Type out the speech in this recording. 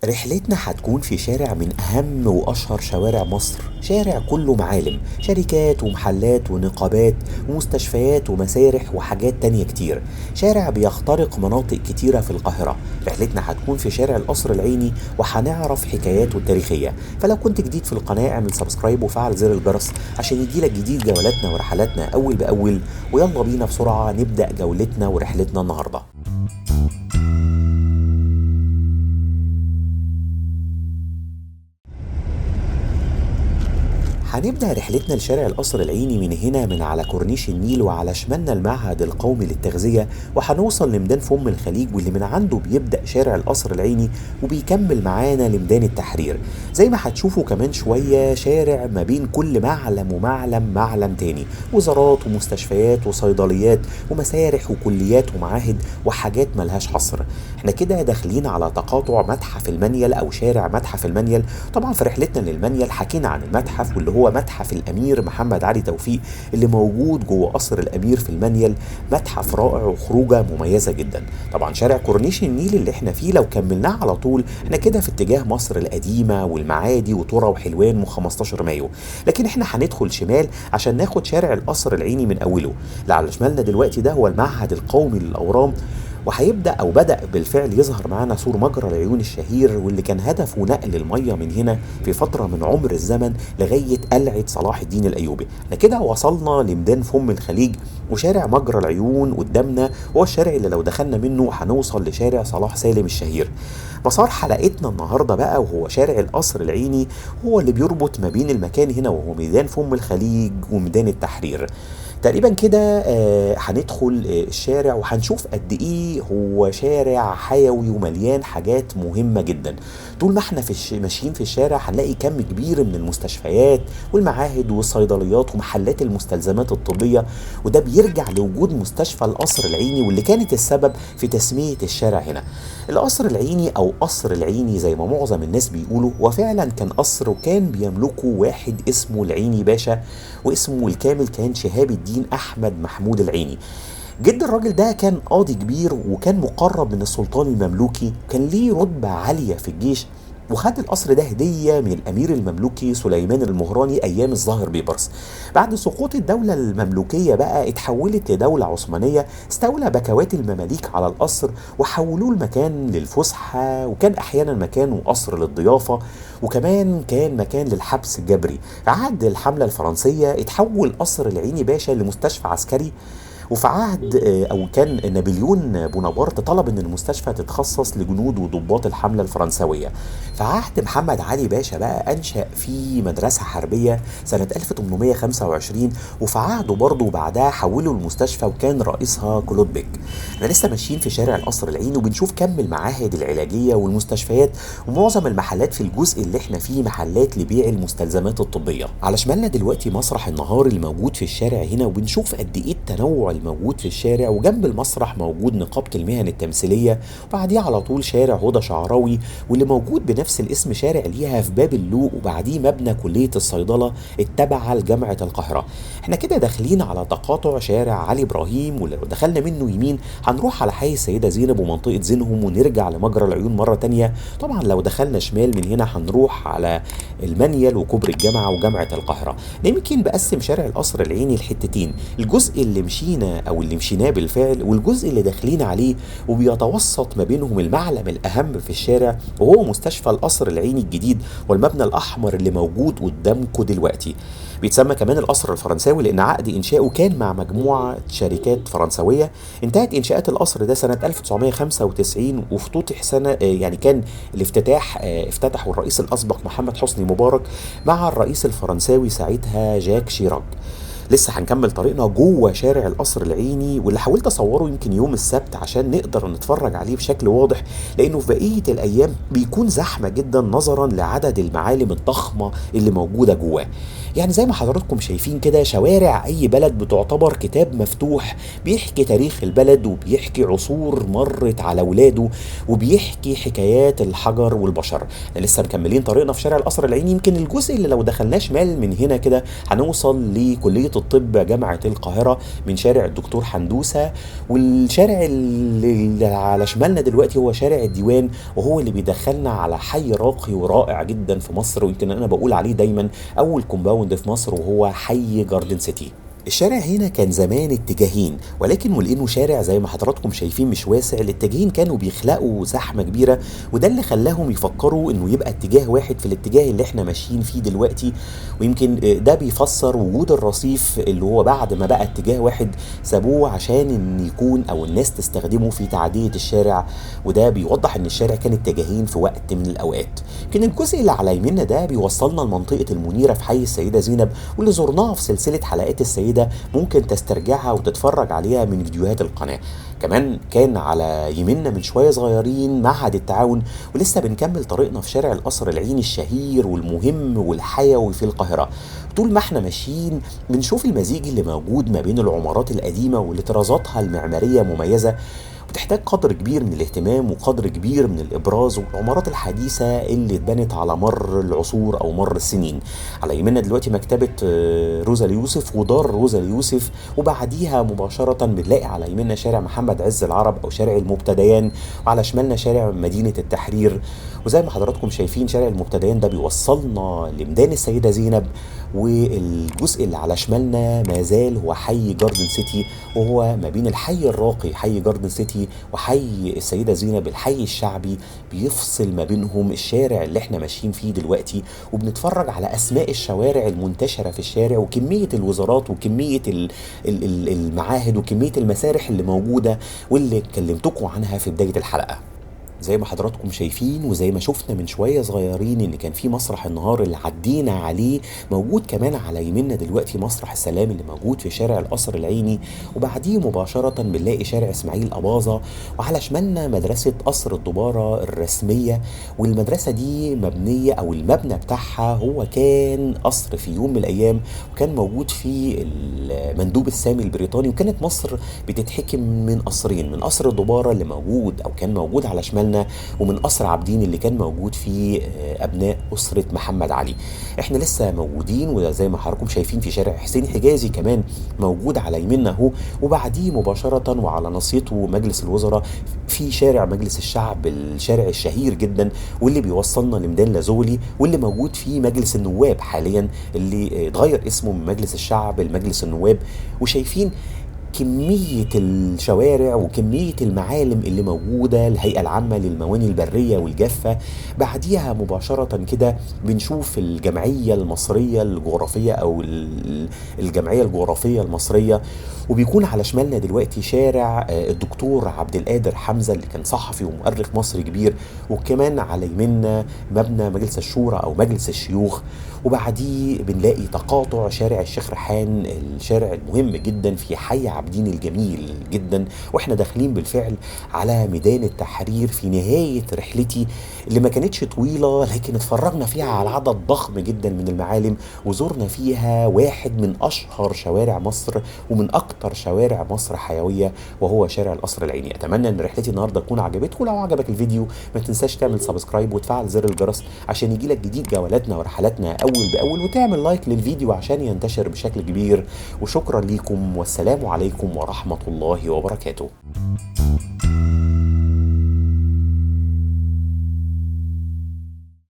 رحلتنا هتكون في شارع من أهم وأشهر شوارع مصر، شارع كله معالم، شركات ومحلات ونقابات ومستشفيات ومسارح وحاجات تانية كتير. شارع بيخترق مناطق كتيرة في القاهرة. رحلتنا هتكون في شارع القصر العيني وهنعرف حكاياته التاريخية. فلو كنت جديد في القناة اعمل سبسكرايب وفعل زر الجرس عشان يجيلك جديد جولاتنا ورحلاتنا أول بأول. ويلا بينا بسرعة نبدأ جولتنا ورحلتنا النهاردة. هنبدأ رحلتنا لشارع القصر العيني من هنا، من على كورنيش النيل، وعلى شمالنا المعهد القومي للتغذية، وهنوصل لميدان فم الخليج، واللي من عنده بيبدأ شارع القصر العيني وبيكمل معانا لميدان التحرير. زي ما هتشوفوا كمان شوية شارع ما بين كل معلم ومعلم تاني، وزارات ومستشفيات وصيدليات ومسارح وكليات ومعاهد وحاجات ملهاش حصر. احنا كده داخلين على تقاطع متحف المنيل أو شارع متحف المنيل. طبعا في رحلتنا للمنيل حكينا عن المتحف، واللي هو متحف الامير محمد علي توفيق اللي موجود جوه قصر الامير في المنيل. متحف رائع وخروجه مميزه جدا. طبعا شارع كورنيش النيل اللي احنا فيه لو كملناه على طول احنا كده في اتجاه مصر القديمه والمعادي وترى وحلوان و15 مايو. لكن احنا هندخل شمال عشان ناخد شارع القصر العيني من اوله. اللي على شمالنا دلوقتي ده هو المعهد القومي للاورام، وهيبدأ أو بدأ بالفعل يظهر معانا سور مجرى العيون الشهير، واللي كان هدفه نقل المية من هنا في فترة من عمر الزمن لغاية قلعة صلاح الدين الأيوبي. احنا كده وصلنا لميدان فم الخليج، وشارع مجرى العيون قدامنا هو الشارع اللي لو دخلنا منه هنوصل لشارع صلاح سالم الشهير. مسار حلقتنا النهارده بقى وهو شارع القصر العيني، هو اللي بيربط ما بين المكان هنا وهو ميدان فم الخليج وميدان التحرير. تقريبا كده هندخل الشارع وهنشوف قد ايه هو شارع حيوي ومليان حاجات مهمة جدا. طول ما احنا ماشيين في الشارع هنلاقي كم كبير من المستشفيات والمعاهد والصيدليات ومحلات المستلزمات الطبية، وده بيرجع لوجود مستشفى القصر العيني واللي كانت السبب في تسمية الشارع هنا. القصر العيني او قصر العيني زي ما معظم الناس بيقولوا، وفعلا كان قصر وكان بيملكه واحد اسمه العيني باشا، واسمه الكامل كان شهاب الدين احمد محمود العيني. جد الراجل ده كان قاضي كبير وكان مقرب من السلطان المملوكي، كان ليه رتبة عالية في الجيش، وخد القصر ده هدية من الأمير المملوكي سليمان المهراني أيام الظاهر بيبرس. بعد سقوط الدولة المملوكية بقى اتحولت لدولة عثمانية، استولى بكوات المماليك على القصر وحولوه المكان للفسحة، وكان أحيانا مكان قصر للضيافة، وكمان كان مكان للحبس الجبري. في عهد الحملة الفرنسية اتحول قصر العيني باشا لمستشفى عسكري، وفي عهد او كان نابليون بونابرت طلب ان المستشفى تتخصص لجنود وضباط الحمله الفرنسويه. في عهد محمد علي باشا بقى انشا في مدرسه حربيه سنه 1825، وفي عهده برضه بعدها حولوا المستشفى وكان رئيسها كلود بيك. احنا لسه ماشيين في شارع القصر العيني وبنشوف كم المعاهد العلاجيه والمستشفيات، ومعظم المحلات في الجزء اللي احنا فيه محلات لبيع المستلزمات الطبيه. على شمالنا دلوقتي مسرح النهار اللي موجود في الشارع هنا، وبنشوف قد ايه التنوع الموجود في الشارع. وجنب المسرح موجود نقابة المهن التمثيلية، وبعديه على طول شارع هدى شعراوي واللي موجود بنفس الاسم شارع ليها في باب اللوق، وبعديه مبنى كلية الصيدلة التابعة لجامعة القاهرة. احنا كده داخلين على تقاطع شارع علي ابراهيم، ولو دخلنا منه يمين هنروح على حي السيدة زينب ومنطقة زينهم ونرجع لمجرى العيون مرة تانية. طبعا لو دخلنا شمال من هنا هنروح على المنيل وكوبري الجامعة وجامعة القاهرة. يمكن بقسم شارع القصر العيني لحتتين، الجزء اللي مشينا او اللي مشيناه بالفعل والجزء اللي داخلين عليه، وبيتوسط ما بينهم المعلم الاهم في الشارع وهو مستشفى القصر العيني الجديد والمبنى الاحمر اللي موجود قدامكم دلوقتي. بيتسمى كمان القصر الفرنساوي لان عقد انشائه كان مع مجموعه شركات فرنسويه. انتهت انشاءات القصر ده سنه 1995 وافتتح سنه يعني كان الافتتاح افتتحه الرئيس الاسبق محمد حسني مبارك مع الرئيس الفرنساوي ساعتها جاك شيراك. لسه هنكمل طريقنا جوه شارع القصر العيني، واللي حاولت اصوره يمكن يوم السبت عشان نقدر نتفرج عليه بشكل واضح، لانه في بقيه الايام بيكون زحمه جدا نظرا لعدد المعالم الضخمه اللي موجوده جواه. يعني زي ما حضراتكم شايفين كده شوارع اي بلد بتعتبر كتاب مفتوح بيحكي تاريخ البلد وبيحكي عصور مرت على ولاده وبيحكي حكايات الحجر والبشر. احنا لسه مكملين طريقنا في شارع القصر العيني، يمكن الجزء اللي لو دخلناه شمال من هنا كده هنوصل لكليه الطب جامعة القاهرة من شارع الدكتور حندوسة. والشارع اللي على شمالنا دلوقتي هو شارع الديوان، وهو اللي بيدخلنا على حي راقي ورائع جدا في مصر، ويمكن انا بقول عليه دايما اول كومباوند في مصر، وهو حي جاردن سيتي. الشارع هنا كان زمان اتجاهين، ولكن ولانه شارع زي ما حضراتكم شايفين مش واسع، الاتجاهين كانوا بيخلقوا زحمه كبيره، وده اللي خلاهم يفكروا انه يبقى اتجاه واحد في الاتجاه اللي احنا ماشيين فيه دلوقتي. ويمكن ده بيفسر وجود الرصيف اللي هو بعد ما بقى اتجاه واحد سابوه عشان ان يكون او الناس تستخدمه في تعديه الشارع، وده بيوضح ان الشارع كان اتجاهين في وقت من الاوقات. يمكن الجزء اللي على يميننا ده بيوصلنا لمنطقه المنيره في حي السيده زينب، واللي زرناها في سلسله حلقات السيده ممكن تسترجعها وتتفرج عليها من فيديوهات القناة. كمان كان على يمنا من شوية صغيرين معهد التعاون، ولسه بنكمل طريقنا في شارع القصر العيني الشهير والمهم والحيوي في القاهرة. طول ما احنا ماشيين بنشوف المزيج اللي موجود ما بين العمارات القديمة واللي طرازاتها المعمارية مميزة، بتحتاج قدر كبير من الاهتمام وقدر كبير من الابراز، والعمارات الحديثه اللي اتبنت على مر العصور او مر السنين. على يمنا دلوقتي مكتبه روزا اليوسف ودار روزا اليوسف، وبعديها مباشره بنلاقي على يمنا شارع محمد عز العرب او شارع المبتديان، وعلى شمالنا شارع مدينه التحرير. وزي ما حضراتكم شايفين شارع المبتديان ده بيوصلنا لميدان السيده زينب، والجزء اللي على شمالنا ما زال هو حي جاردن سيتي، وهو ما بين الحي الراقي حي جاردن سيتي وحي السيدة زينب الحي الشعبي. بيفصل ما بينهم الشارع اللي احنا ماشيين فيه دلوقتي، وبنتفرج على اسماء الشوارع المنتشرة في الشارع، وكمية الوزارات وكمية المعاهد وكمية المسارح اللي موجودة واللي كلمتكم عنها في بداية الحلقة. زي ما حضراتكم شايفين وزي ما شفنا من شوية صغيرين ان كان في مسرح النهار اللي عدينا عليه، موجود كمان على يميننا دلوقتي مسرح السلام اللي موجود في شارع القصر العيني، وبعديه مباشرة بنلاقي شارع اسماعيل أباظة، وعلى شمالنا مدرسة قصر الدبارة الرسمية. والمدرسة دي مبنية او المبنى بتاعها هو كان قصر في يوم من الايام، وكان موجود فيه المندوب السامي البريطاني، وكانت مصر بتتحكم من قصرين، من قصر الدبارة اللي موجود او كان موجود على شمال ومن قصر عابدين اللي كان موجود فيه ابناء اسره محمد علي. احنا لسه موجودين، وزي ما حضراتكم شايفين في شارع حسين حجازي كمان موجود على يميننا اهو، وبعديه مباشره وعلى ناصيته مجلس الوزراء في شارع مجلس الشعب، الشارع الشهير جدا واللي بيوصلنا لميدان لازولي، واللي موجود فيه مجلس النواب حاليا اللي اتغير اسمه من مجلس الشعب لمجلس النواب. وشايفين كمية الشوارع وكمية المعالم اللي موجودة، الهيئة العامة للمواني البرية والجافة. بعديها مباشرة كده بنشوف الجمعية المصرية الجغرافية أو الجمعية الجغرافية المصرية، وبيكون على شمالنا دلوقتي شارع الدكتور عبد القادر حمزة اللي كان صحفي ومؤرخ مصري كبير، وكمان على يمنا مبنى مجلس الشورى أو مجلس الشيوخ. وبعديه بنلاقي تقاطع شارع الشيخ ريحان، الشارع المهم جدا في حي عابدين الجميل جدا، واحنا داخلين بالفعل على ميدان التحرير في نهاية رحلتي اللي ما كانتش طويلة، لكن اتفرجنا فيها على عدد ضخم جدا من المعالم، وزرنا فيها واحد من أشهر شوارع مصر ومن أكتر شوارع مصر حيوية، وهو شارع القصر العيني. أتمنى أن رحلتي النهاردة تكون عجبتكم. لو عجبك الفيديو ما تنساش تعمل سبسكرايب وتفعل زر الجرس عشان يجيلك جديد جولاتنا ورحلاتنا أول بأول، وتعمل لايك للفيديو عشان ينتشر بشكل كبير. وشكرا ليكم، والسلام عليكم ورحمة الله وبركاته.